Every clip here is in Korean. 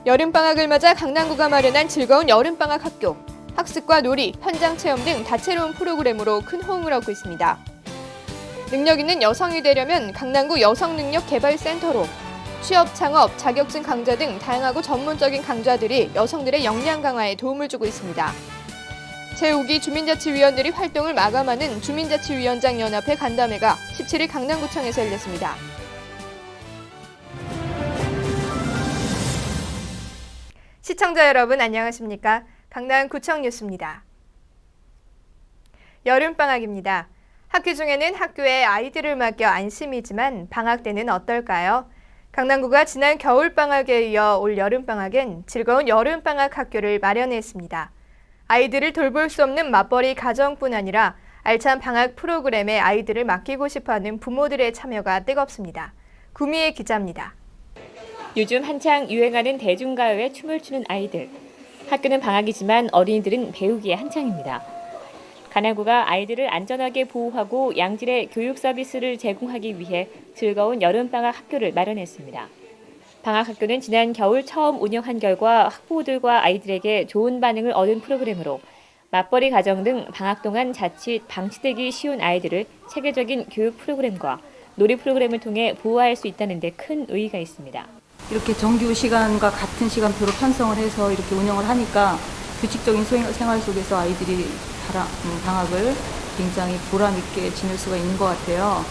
여름방학을 맞아 강남구가 마련한 즐거운 여름방학 학교. 학습과 놀이, 현장 체험 등 다채로운 프로그램으로 큰 호응을 얻고 있습니다. 능력 있는 여성이 되려면 강남구 여성능력개발센터로 취업, 창업, 자격증 강좌 등 다양하고 전문적인 강좌들이 여성들의 역량 강화에 도움을 주고 있습니다. 제5기 주민자치위원들이 활동을 마감하는 주민자치위원장 연합회 간담회가 17일 강남구청에서 열렸습니다. 시청자 여러분 안녕하십니까? 강남구청 뉴스입니다. 여름방학입니다. 학기 중에는 학교에 아이들을 맡겨 안심이지만 방학 때는 어떨까요? 강남구가 지난 겨울방학에 이어 올 여름방학엔 즐거운 여름방학 학교를 마련했습니다. 아이들을 돌볼 수 없는 맞벌이 가정뿐 아니라 알찬 방학 프로그램에 아이들을 맡기고 싶어하는 부모들의 참여가 뜨겁습니다. 구미애 기자입니다. 요즘 한창 유행하는 대중가요에 춤을 추는 아이들. 학교는 방학이지만 어린이들은 배우기에 한창입니다. 강남구가 아이들을 안전하게 보호하고 양질의 교육 서비스를 제공하기 위해 즐거운 여름방학 학교를 마련했습니다. 방학학교는 지난 겨울 처음 운영한 결과 학부모들과 아이들에게 좋은 반응을 얻은 프로그램으로 맞벌이 가정 등 방학 동안 자칫 방치되기 쉬운 아이들을 체계적인 교육 프로그램과 놀이 프로그램을 통해 보호할 수 있다는 데 큰 의의가 있습니다. 이렇게 정규 시간과 같은 시간표로 편성을 해서 이렇게 운영을 하니까 규칙적인 생활 속에서 아이들이 방학을 굉장히 보람 있게 지낼 수가 있는 것 같아요.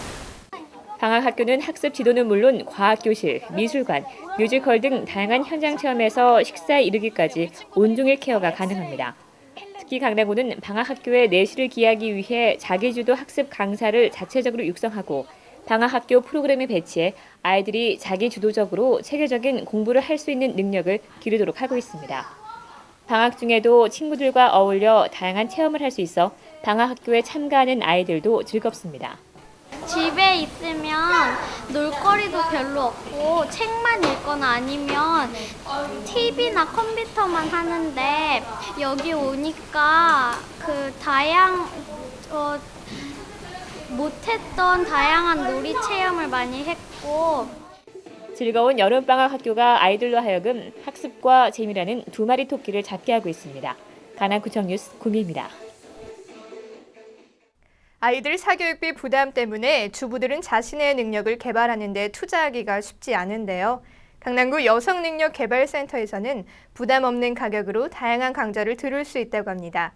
방학학교는 학습 지도는 물론 과학교실, 미술관, 뮤지컬 등 다양한 현장 체험에서 식사에 이르기까지 온종일 케어가 가능합니다. 특히 강남구는 방학학교의 내실을 기하기 위해 자기주도 학습 강사를 자체적으로 육성하고 방학학교 프로그램에 배치해 아이들이 자기주도적으로 체계적인 공부를 할 수 있는 능력을 기르도록 하고 있습니다. 방학 중에도 친구들과 어울려 다양한 체험을 할 수 있어 방학학교에 참가하는 아이들도 즐겁습니다. 집에 있으면 놀거리도 별로 없고 책만 읽거나 아니면 TV나 컴퓨터만 하는데 여기 오니까 못했던 다양한 놀이 체험을 많이 했고 즐거운 여름방학 학교가 아이들로 하여금 학습과 재미라는 두 마리 토끼를 잡게 하고 있습니다. 강남구청 뉴스 구미입니다. 아이들 사교육비 부담 때문에 주부들은 자신의 능력을 개발하는 데 투자하기가 쉽지 않은데요. 강남구 여성능력개발센터에서는 부담 없는 가격으로 다양한 강좌를 들을 수 있다고 합니다.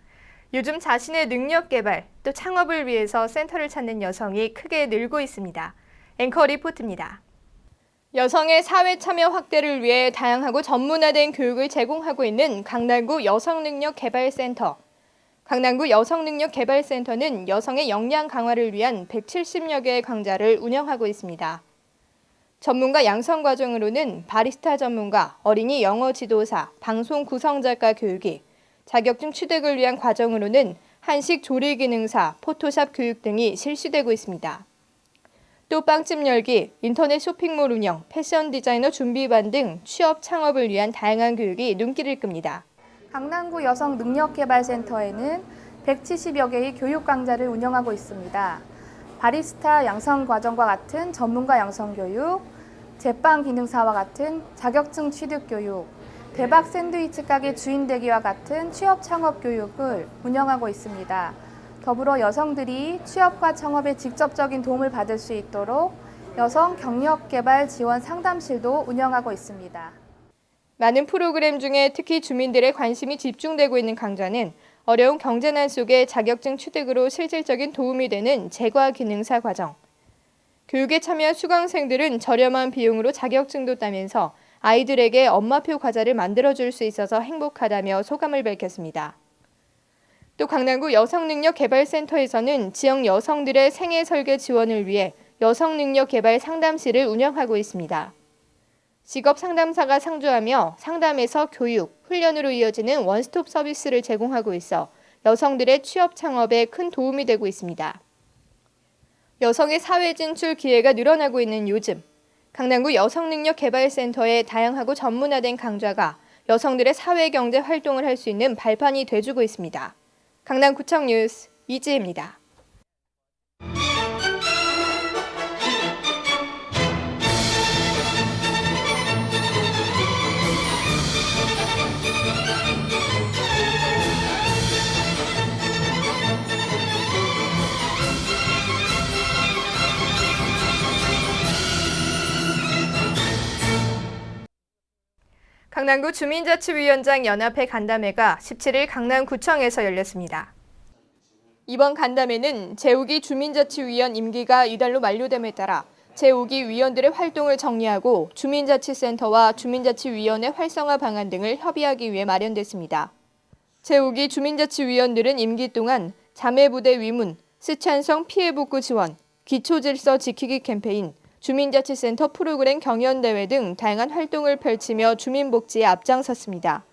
요즘 자신의 능력 개발, 또 창업을 위해서 센터를 찾는 여성이 크게 늘고 있습니다. 앵커 리포트입니다. 여성의 사회 참여 확대를 위해 다양하고 전문화된 교육을 제공하고 있는 강남구 여성능력개발센터. 강남구 여성능력개발센터는 여성의 역량 강화를 위한 170여 개의 강좌를 운영하고 있습니다. 전문가 양성 과정으로는 바리스타 전문가, 어린이 영어 지도사, 방송 구성작가 교육이, 자격증 취득을 위한 과정으로는 한식 조리 기능사, 포토샵 교육 등이 실시되고 있습니다. 또 빵집 열기, 인터넷 쇼핑몰 운영, 패션 디자이너 준비반 등 취업 창업을 위한 다양한 교육이 눈길을 끕니다. 강남구 여성능력개발센터에는 170여 개의 교육 강좌를 운영하고 있습니다. 바리스타 양성 과정과 같은 전문가 양성 교육, 제빵 기능사와 같은 자격증 취득 교육, 대박 샌드위치 가게 주인 되기와 같은 취업 창업 교육을 운영하고 있습니다. 더불어 여성들이 취업과 창업에 직접적인 도움을 받을 수 있도록 여성 경력 개발 지원 상담실도 운영하고 있습니다. 많은 프로그램 중에 특히 주민들의 관심이 집중되고 있는 강좌는 어려운 경제난 속에 자격증 취득으로 실질적인 도움이 되는 제과 기능사 과정. 교육에 참여한 수강생들은 저렴한 비용으로 자격증도 따면서 아이들에게 엄마표 과자를 만들어줄 수 있어서 행복하다며 소감을 밝혔습니다. 또 강남구 여성능력개발센터에서는 지역 여성들의 생애 설계 지원을 위해 여성능력개발 상담실을 운영하고 있습니다. 직업 상담사가 상주하며 상담에서 교육, 훈련으로 이어지는 원스톱 서비스를 제공하고 있어 여성들의 취업 창업에 큰 도움이 되고 있습니다. 여성의 사회 진출 기회가 늘어나고 있는 요즘, 강남구 여성능력개발센터의 다양하고 전문화된 강좌가 여성들의 사회경제 활동을 할 수 있는 발판이 돼주고 있습니다. 강남구청 뉴스 이지혜입니다. 강남구 주민자치위원장 연합회 간담회가 17일 강남구청에서 열렸습니다. 이번 간담회는 제5기 주민자치위원 임기가 이달로 만료됨에 따라 제5기 위원들의 활동을 정리하고 주민자치센터와 주민자치위원회 활성화 방안 등을 협의하기 위해 마련됐습니다. 제5기 주민자치위원들은 임기 동안 자매부대 위문, 스촨성 피해복구 지원, 기초질서 지키기 캠페인, 주민자치센터 프로그램 경연대회 등 다양한 활동을 펼치며 주민복지에 앞장섰습니다.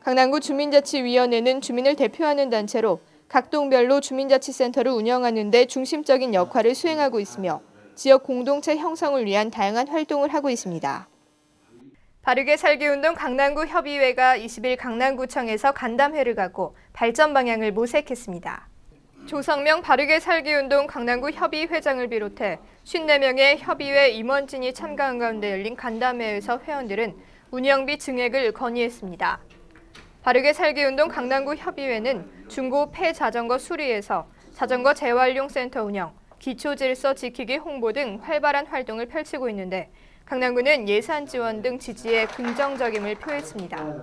강남구 주민자치위원회는 주민을 대표하는 단체로 각 동별로 주민자치센터를 운영하는 데 중심적인 역할을 수행하고 있으며 지역 공동체 형성을 위한 다양한 활동을 하고 있습니다. 바르게 살기운동 강남구 협의회가 20일 강남구청에서 간담회를 갖고 발전 방향을 모색했습니다. 조성명 바르게 살기운동 강남구 협의회장을 비롯해 54명의 협의회 임원진이 참가한 가운데 열린 간담회에서 회원들은 운영비 증액을 건의했습니다. 바르게 살기운동 강남구 협의회는 중고 폐자전거 수리에서 자전거 재활용 센터 운영, 기초질서 지키기 홍보 등 활발한 활동을 펼치고 있는데 강남구는 예산 지원 등 지지에 긍정적임을 표했습니다.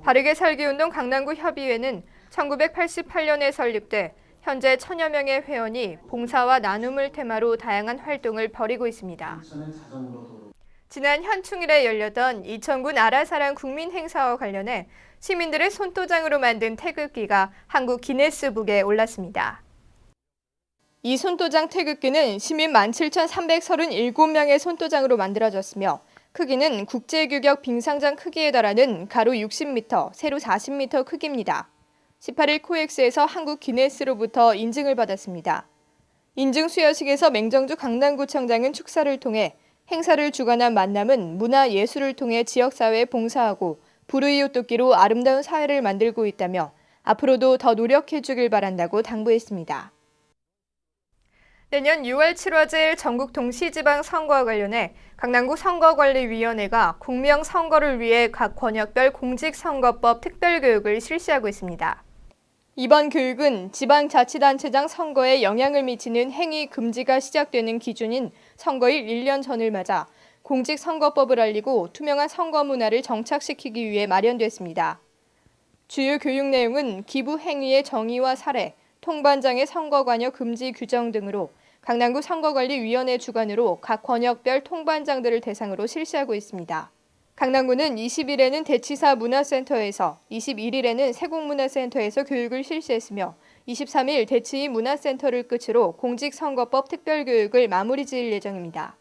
바르게 살기운동 강남구 협의회는 1988년에 설립돼 현재 1000여 명의 회원이 봉사와 나눔을 테마로 다양한 활동을 벌이고 있습니다. 지난 현충일에 열렸던 이천군 아라사랑 국민행사와 관련해 시민들의 손도장으로 만든 태극기가 한국 기네스북에 올랐습니다. 이 손도장 태극기는 시민 17,337명의 손도장으로 만들어졌으며 크기는 국제규격 빙상장 크기에 달하는 가로 60m, 세로 40m 크기입니다. 18일 코엑스에서 한국 기네스로부터 인증을 받았습니다. 인증 수여식에서 맹정주 강남구청장은 축사를 통해 행사를 주관한 만남은 문화예술을 통해 지역사회에 봉사하고 불의웃돕기로 아름다운 사회를 만들고 있다며 앞으로도 더 노력해주길 바란다고 당부했습니다. 내년 6월 7화제 전국 동시지방 선거와 관련해 강남구 선거관리위원회가 공명선거를 위해 각 권역별 공직선거법 특별교육을 실시하고 있습니다. 이번 교육은 지방자치단체장 선거에 영향을 미치는 행위 금지가 시작되는 기준인 선거일 1년 전을 맞아 공직선거법을 알리고 투명한 선거 문화를 정착시키기 위해 마련됐습니다. 주요 교육 내용은 기부 행위의 정의와 사례, 통반장의 선거 관여 금지 규정 등으로 강남구 선거관리위원회 주관으로 각 권역별 통반장들을 대상으로 실시하고 있습니다. 강남구는 20일에는 대치사 문화센터에서 21일에는 세곡문화센터에서 교육을 실시했으며 23일 대치이 문화센터를 끝으로 공직선거법 특별교육을 마무리 지을 예정입니다.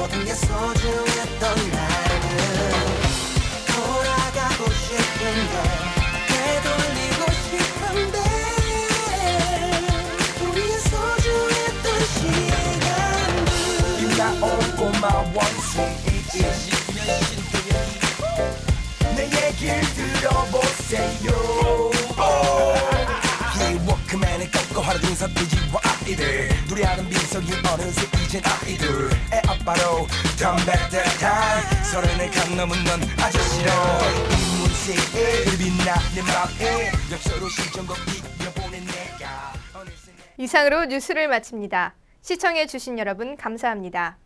모든 게 소중했던 나는 돌아가고 싶은데 되돌리고 싶은데 우리의 소중했던 시간들 빛나온 my one sweet 내 얘길 들어보세요 워크맨을 꺾고 하루 종일 서태지와 아이들 노래하는 민석이 어느새 이젠 아이들 애 아빠로 Turn back the time 서른을 간 넘은 넌 아저씨로 이문세에 빛나 내 맘에 역서로 시정곡 이겨보낸 내가 이상으로 뉴스를 마칩니다. 시청해주신 여러분 감사합니다.